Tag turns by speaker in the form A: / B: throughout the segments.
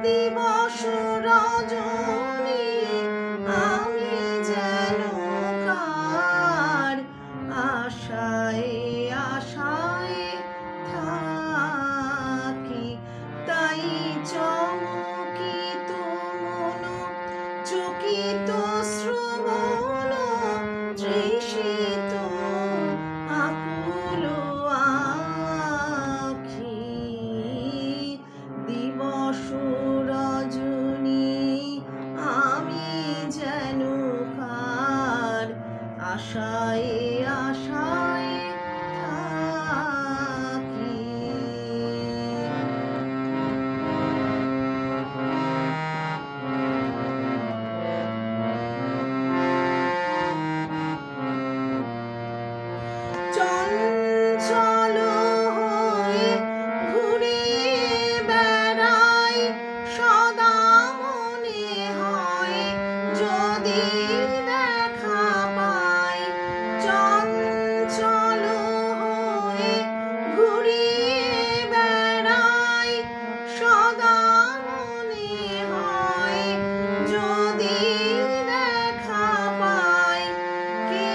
A: দিবস রজনী আমি যেন কার আশায় আশায় থাকি, তাই চমকিত মন চকিত শ্রবণ তৃষিত আকুল আখি। দিবস রজনী আমি যেন কার আশায় আশায় থাকি। চঞ্চল হয়ে ঘুরিয়ে বেড়াই, সদা মনে হয় যদি দেখা পাই। চঞ্চল হয়ে ঘুরিয়ে বেড়াই, সদা মনে হয় যদি দেখা পাই। কে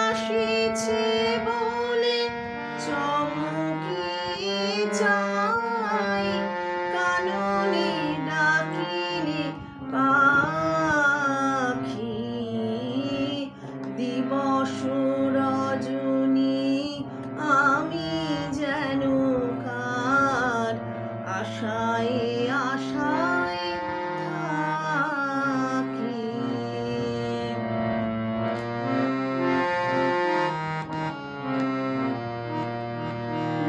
A: আসিছে বলে চমকিয়ে যাই, কাননে ডাকিলে পাখি। দিবস রজনী আমি যেন কার আশায় আশায় থাকি।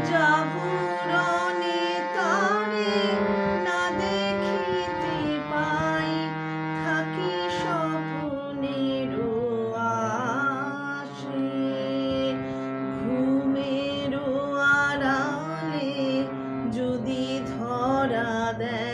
A: জাগরণে তারে না দেখিতে পাই, থাকি স্বপ্নের আশে। ঘুমের আড়ালে যদি ধরা দেয়